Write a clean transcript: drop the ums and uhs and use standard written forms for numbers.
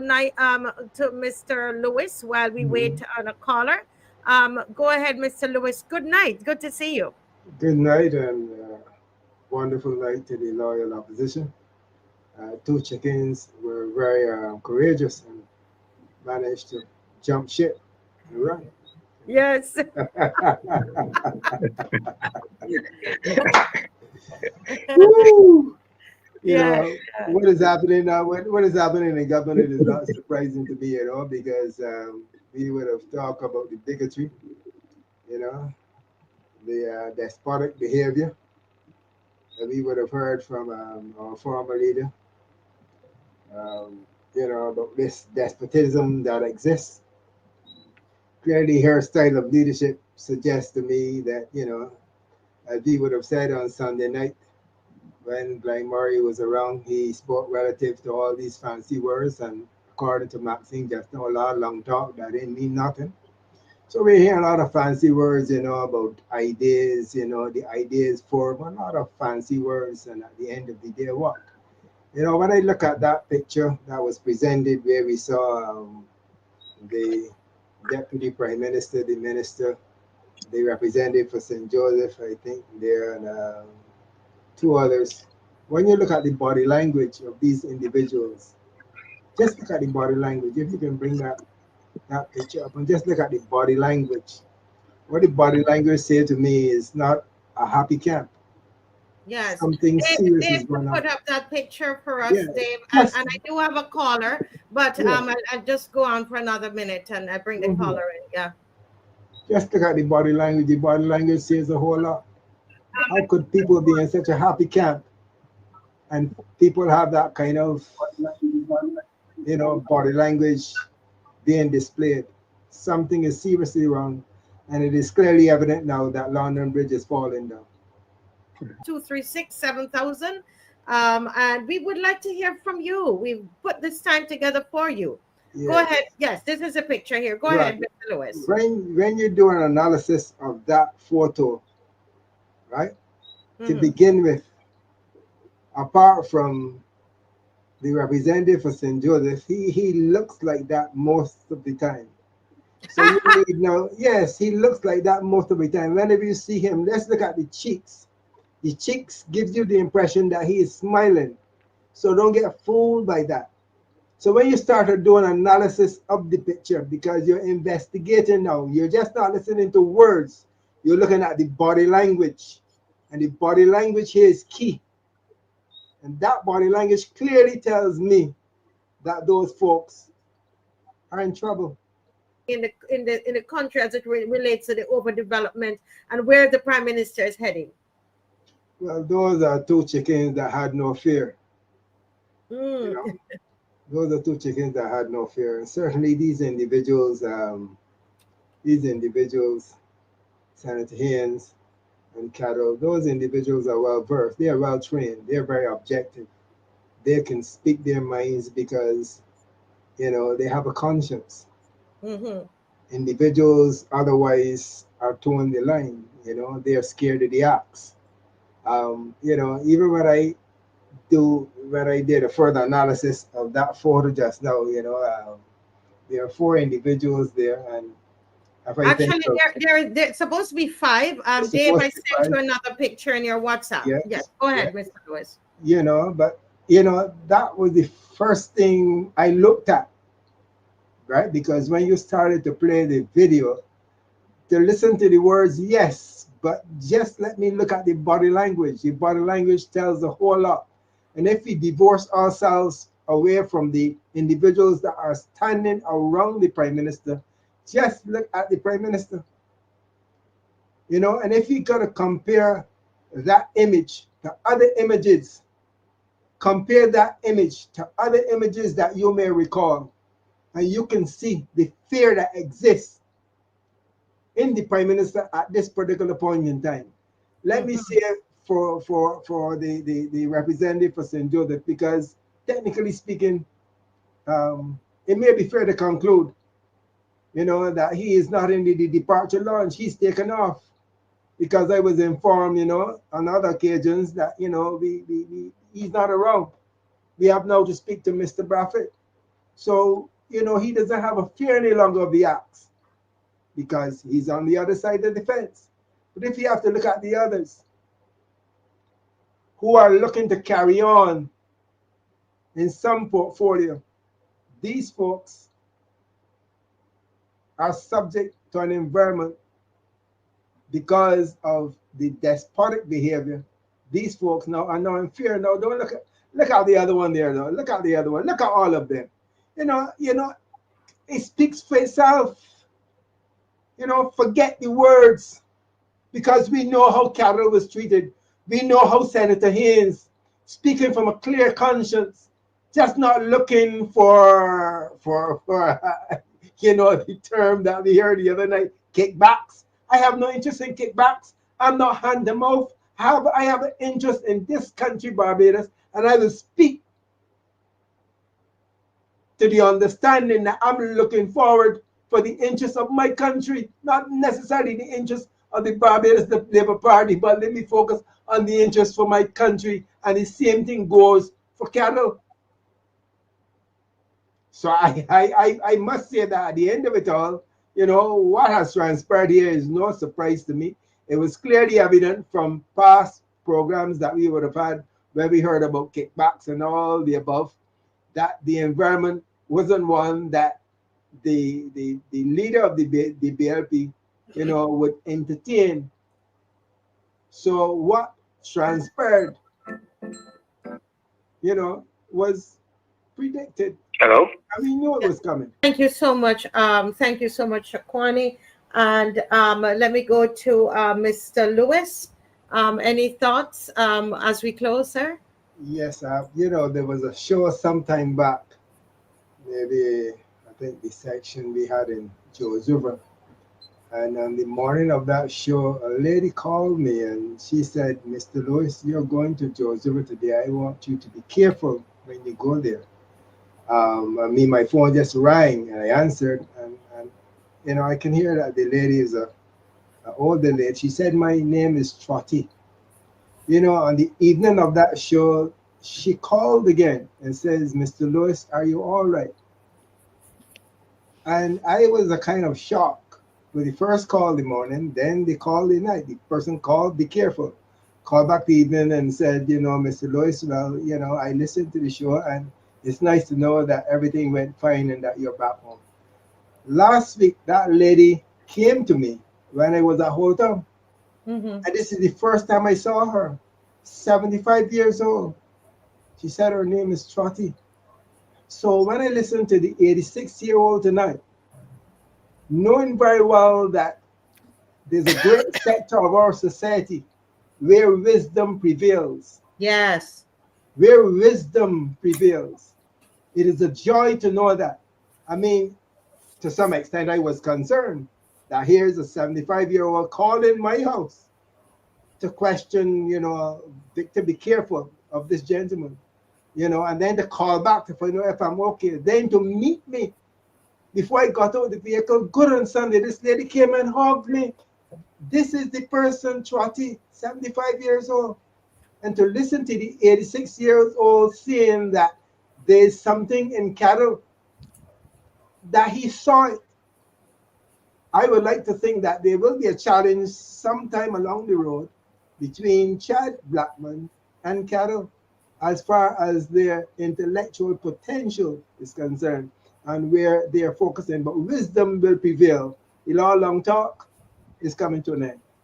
night to Mr. Lewis while we wait on a caller. Go ahead, Mr. Lewis. Good night. Good to see you. Good night and wonderful night to the loyal opposition. Two chickens were very courageous and managed to jump ship and run. Yes. Woo! You Yeah. know, what is happening now? What is happening in government is not surprising to me at all because we would have talked about the bigotry, you know, the despotic behavior that we would have heard from our former leader, about this despotism that exists. Clearly, her style of leadership suggests to me that, as we would have said on Sunday night when Blind Murray was around, he spoke relative to all these fancy words, and according to Maxine, just a lot of long talk that didn't mean nothing. So we hear a lot of fancy words, about ideas, the ideas form a lot of fancy words, and at the end of the day, what? When I look at that picture that was presented where we saw the deputy prime minister, the minister, the representative for St. Joseph, I think, there, and two others. When you look at the body language of these individuals, just look at the body language. If you can bring that picture up and just look at the body language. What the body language say to me is not a happy camp. Yes. Something serious Dave is could going on. put up that picture for us, Yeah, Dave. And, just and I do have a caller, but yeah. I'll just go on for another minute and I bring the Mhm. caller in. Yeah. Just look at the body language. The body language says a whole lot. How could people be in such a happy camp and people have that kind of, body language being displayed? Something is seriously wrong, and it is clearly evident now that London Bridge is falling down. 236-7000. And we would like to hear from you. We've put this time together for you. Go Yes, ahead. Yes, this is a picture here. Go right. ahead, Mr. Lewis. When you do an analysis of that photo, right, to Hmm. begin with, apart from the representative for St. Joseph, he looks like that most of the time. So you need now, yes, he looks like that most of the time. Whenever you see him, let's look at the cheeks. The cheeks gives you the impression that he is smiling. So don't get fooled by that. So when you start doing analysis of the picture, because you're investigating now, you're just not listening to words. You're looking at the body language. And the body language here is key. And that body language clearly tells me that those folks are in trouble. In the country as it relates to the overdevelopment and where the prime minister is heading. Well, those are two chickens that had no fear. You Mm. know, those are two chickens that had no fear. And certainly these individuals, Senator Haynes and Cattle, those individuals are well versed. They are well trained. They're very objective. They can speak their minds because they have a conscience. Hmm. Individuals otherwise are towing the line. They are scared of the axe. Even when I did a further analysis of that photo just now, there are four individuals there, and if I think Actually, of, there supposed to be five. it's Dave, supposed I to be sent five, you another picture in your WhatsApp. Yes, yes, go yes, ahead, Mr. Lewis. but that was the first thing I looked at, right? Because when you started to play the video, to listen to the words, yes, but just let me look at the body language. The body language tells a whole lot. And if we divorce ourselves away from the individuals that are standing around the prime minister, just look at the prime minister. And if you got to compare that image to other images, compare that image to other images that you may recall, and you can see the fear that exists in the prime minister at this particular point in time. Let me Hmm. say for the representative for St. Joseph, because technically speaking, it may be fair to conclude, that he is not in the departure lounge. He's taken off because I was informed, on other occasions that, he's not around. We have now to speak to Mr. Braffett. So, he doesn't have a fear any longer of the axe because he's on the other side of the fence. But if you have to look at the others who are looking to carry on in some portfolio, these folks are subject to an environment because of the despotic behavior. These folks now are now in fear. Now, don't look at the other one there. Though. Look at the other one. Look at all of them. It speaks for itself. Forget the words because we know how cattle was treated. We know how Senator Haynes, speaking from a clear conscience, just not looking for the term that we heard the other night, kickbacks. I have no interest in kickbacks. I'm not hand them off. I have an interest in this country, Barbados, and I will speak to the understanding that I'm looking forward for the interest of my country, not necessarily the interest of the Barbados Labour Party, but let me focus on the interest for my country, and the same thing goes for cattle. So I must say that at the end of it all, what has transpired here is no surprise to me. It was clearly evident from past programs that we would have had where we heard about kickbacks and all the above, that the environment wasn't one that the leader of the BLP, would entertain. So what transpired, was predicted. Hello? And we knew it was coming. Thank you so much. Thank you so much, Shaquani. And let me go to Mr. Lewis. Any thoughts as we close, sir? Yes, there was a show sometime back, maybe I think the section we had in Joseph. And on the morning of that show, a lady called me and she said, Mr. Lewis, you're going to Joseph today. I want you to be careful when you go there. My phone just rang and I answered, and I can hear that the lady is a older lady. She said, my name is Trotty. On the evening of that show, she called again and says, Mr. Lewis, are you all right? And I was a kind of shock with the first call in the morning, then the call the night. The person called, be careful. Called back the evening and said, Mr. Lewis, well, I listened to the show and it's nice to know that everything went fine and that you're back home. Last week, that lady came to me when I was at hotel. And this is the first time I saw her. 75 years old. She said her name is Trotty. So when I listened to the 86-year-old tonight, knowing very well that there's a great sector of our society where wisdom prevails. Yes. Where wisdom prevails. It is a joy to know that. I mean, to some extent, I was concerned that here's a 75-year-old calling my house to question, Victor, be careful of this gentleman, and then to call back to find out if I'm okay, then to meet me before I got out of the vehicle. Good on Sunday, this lady came and hugged me. This is the person, Trotty, 75 years old. And to listen to the 86-year-old saying that there's something in cattle, that he saw it. I would like to think that there will be a challenge sometime along the road between Chad Blackman and cattle as far as their intellectual potential is concerned and where they are focusing. But wisdom will prevail. The law long talk is coming to an end.